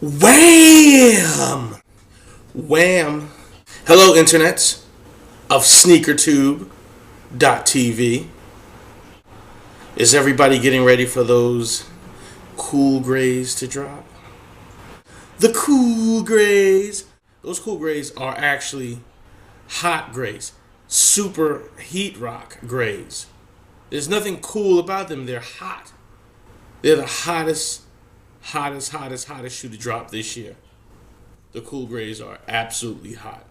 Wham! Wham! Hello, internets of SneakerTube.tv. Is everybody getting ready for those cool grays to drop? The cool grays. Those cool grays are actually hot grays. Super heat rock grays. There's nothing cool about them. They're hot. They're the hottest shoe to drop this year. The cool grays are absolutely hot.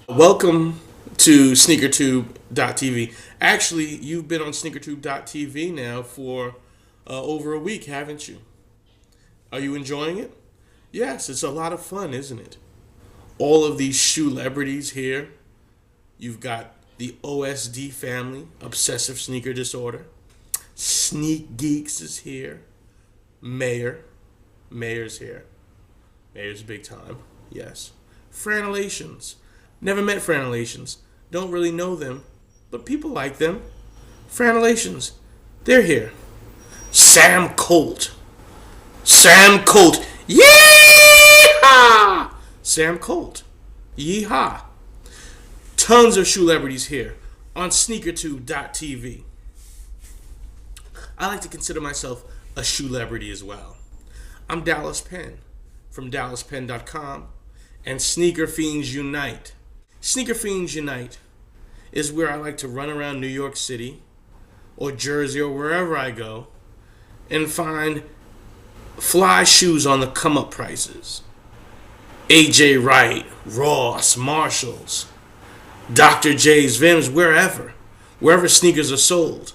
Welcome to SneakerTube.tv. Actually, you've been on SneakerTube.tv now for over a week, haven't you? Are you enjoying it? Yes, it's a lot of fun, isn't it? All of these shoe celebrities here. You've got the OSD family, Obsessive Sneaker Disorder. Sneak Geeks is here. Mayor's here. Mayor's big time, yes. Franelations. Never met Franelations. Don't really know them, but people like them. Franelations. They're here. Sam Colt. Yeehaw! Sam Colt. Yeehaw. Tons of shoe celebrities here on SneakerTube.tv. I like to consider myself a shoe celebrity as well. I'm Dallas Penn from DallasPenn.com and Sneaker Fiends Unite. Sneaker Fiends Unite is where I like to run around New York City or Jersey or wherever I go and find fly shoes on the come-up prices. AJ Wright, Ross, Marshalls, Dr. J's, Vim's, wherever sneakers are sold.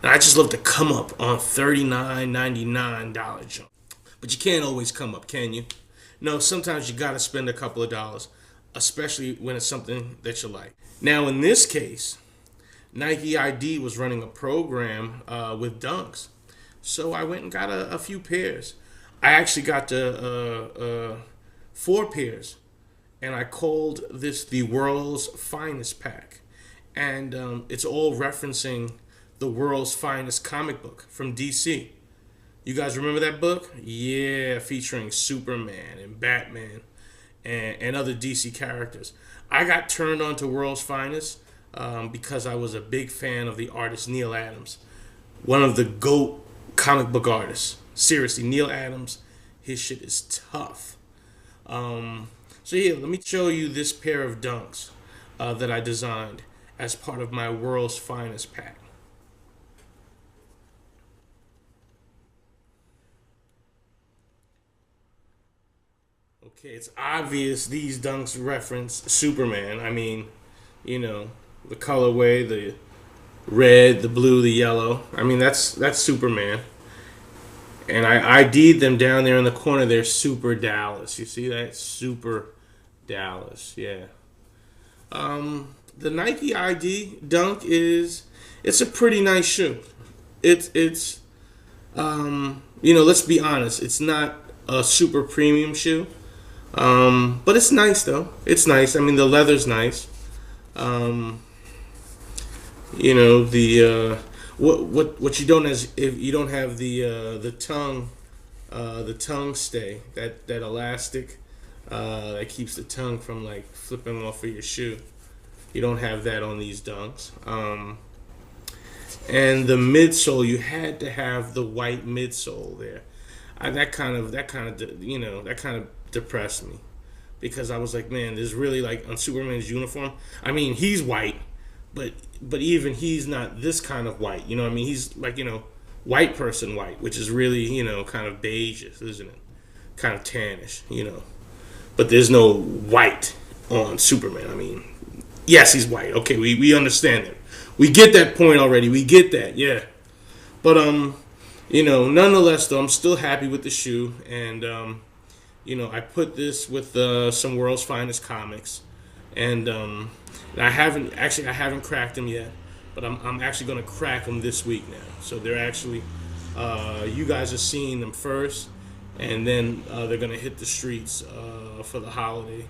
And I just love to come up on $39.99 junk. But you can't always come up, can you? No, sometimes you gotta spend a couple of dollars, especially when it's something that you like. Now, in this case, Nike ID was running a program with Dunks. So I went and got a few pairs. I actually got 4 pairs. And I called this the World's Finest Pack. And it's all referencing the World's Finest comic book from DC. You guys remember that book? Yeah, featuring Superman and Batman and other DC characters. I got turned on to World's Finest because I was a big fan of the artist Neil Adams, one of the GOAT comic book artists. Seriously, Neil Adams, his shit is tough. So here, let me show you this pair of Dunks that I designed as part of my World's Finest pack. Okay, it's obvious these Dunks reference Superman. I mean, you know, the colorway, the red, the blue, the yellow. I mean, that's Superman. And I ID'd them down there in the corner. They're Super Dallas. You see that? Super Dallas, yeah. The Nike ID Dunk it's a pretty nice shoe. It's let's be honest, it's not a super premium shoe. But it's nice though. It's nice. I mean, the leather's nice. What you don't is if you don't have the tongue stay, that elastic that keeps the tongue from like flipping off of your shoe. You don't have that on these Dunks. And the midsole, you had to have the white midsole there. That kind of depressed me because I was like, man, there's really like on Superman's uniform. I mean, he's white, but even he's not this kind of white. You know what I mean? He's like, white person white, which is really, kind of beige, isn't it? Kind of tannish, But there's no white on Superman. I mean, yes, he's white. Okay, we understand it. We get that point already. We get that, yeah. But nonetheless, though, I'm still happy with the shoe, and I put this with some World's Finest comics, and I haven't cracked them yet, but I'm actually going to crack them this week now. So they're actually, you guys are seeing them first, and then they're going to hit the streets for a holiday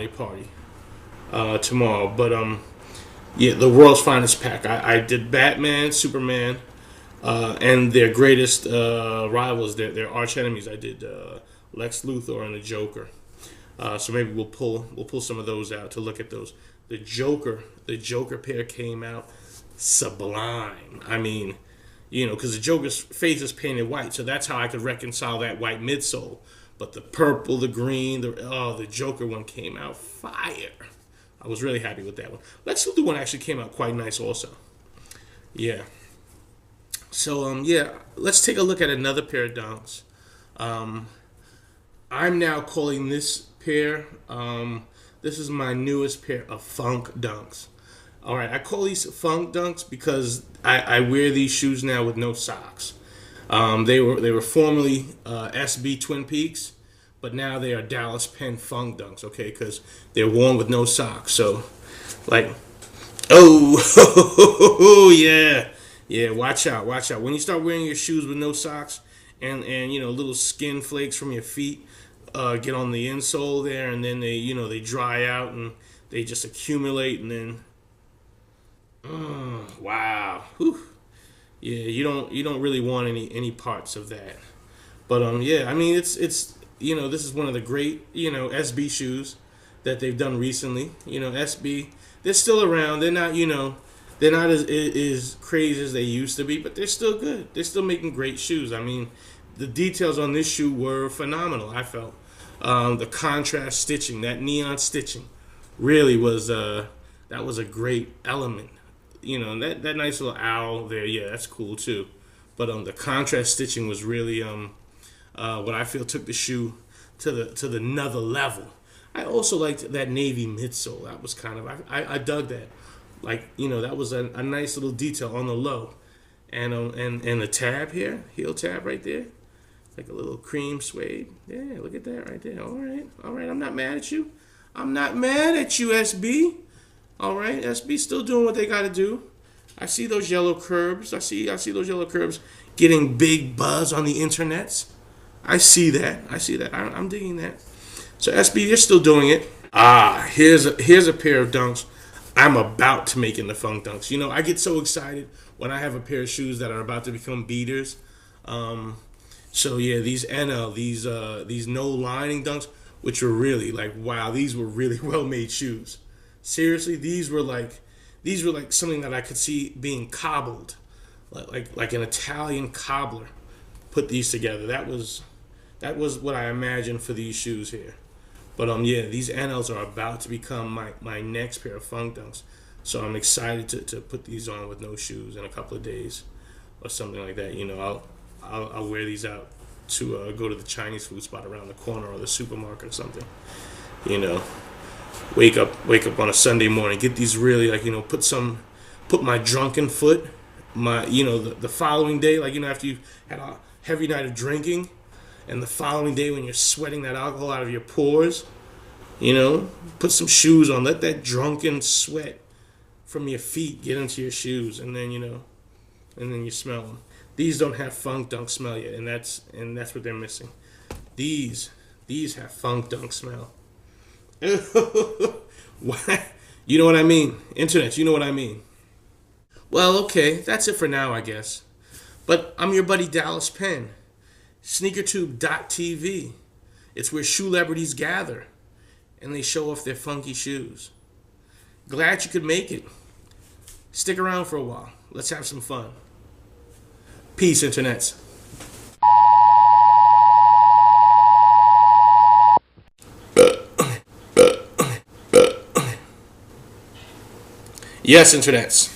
party tomorrow. But yeah, the World's Finest pack. I did Batman, Superman, and their greatest rivals, their arch enemies. I did Lex Luthor and the Joker. So maybe we'll pull some of those out to look at those. The Joker pair came out sublime. I mean, because the Joker's face is painted white, so that's how I could reconcile that white midsole. But the purple, the green, the Joker one came out fire. I was really happy with that one. Lex Luthor one actually came out quite nice also. Yeah. So yeah, let's take a look at another pair of dunks. I'm now calling this pair. This is my newest pair of Funk Dunks. All right, I call these Funk Dunks because I wear these shoes now with no socks. They were formerly SB Twin Peaks, but now they are Dallas Penn Funk Dunks. Okay, because they're worn with no socks. So, like, oh, yeah. Yeah, watch out, watch out. When you start wearing your shoes with no socks and little skin flakes from your feet get on the insole there, and then they dry out and they just accumulate, and then wow. Whew. Yeah, you don't really want any parts of that. But yeah, I mean it's this is one of the great, SB shoes that they've done recently. SB, they're still around. They're not as crazy as they used to be, but they're still good. They're still making great shoes. I mean, the details on this shoe were phenomenal, I felt. The contrast stitching, that neon stitching, really was that was a great element. That nice little owl there, yeah, that's cool too. But the contrast stitching was really what I feel took the shoe to the another level. I also liked that navy midsole. That was kind of I dug that. Like, that was a nice little detail on the low. And the tab here, heel tab right there. Like a little cream suede. Yeah, look at that right there. All right. I'm not mad at you. I'm not mad at you, SB. All right, SB still doing what they got to do. I see those yellow curbs. I see those yellow curbs getting big buzz on the internets. I see that. I'm digging that. So SB, they're still doing it. Here's a pair of dunks I'm about to make into Funk Dunks. I get so excited when I have a pair of shoes that are about to become beaters. So yeah, these NL, these no lining dunks, which were really like, wow, these were really well made shoes. Seriously, these were like something that I could see being cobbled, like an Italian cobbler put these together. That was what I imagined for these shoes here. But yeah, these NLs are about to become my next pair of Funk Dunks. So I'm excited to put these on with no shoes in a couple of days or something like that. I'll wear these out to go to the Chinese food spot around the corner or the supermarket or something. Wake up on a Sunday morning, get these really put my drunken foot, the following day, after you had a heavy night of drinking. And the following day, when you're sweating that alcohol out of your pores, put some shoes on. Let that drunken sweat from your feet get into your shoes, and then you smell them. These don't have Funk Dunk smell yet, and that's what they're missing. These have Funk Dunk smell. What? You know what I mean? Internet, you know what I mean? Well, okay, that's it for now, I guess. But I'm your buddy Dallas Penn. SneakerTube.tv. It's where shoe celebrities gather and they show off their funky shoes. Glad you could make it. Stick around for a while. Let's have some fun. Peace, internets. Yes, internets.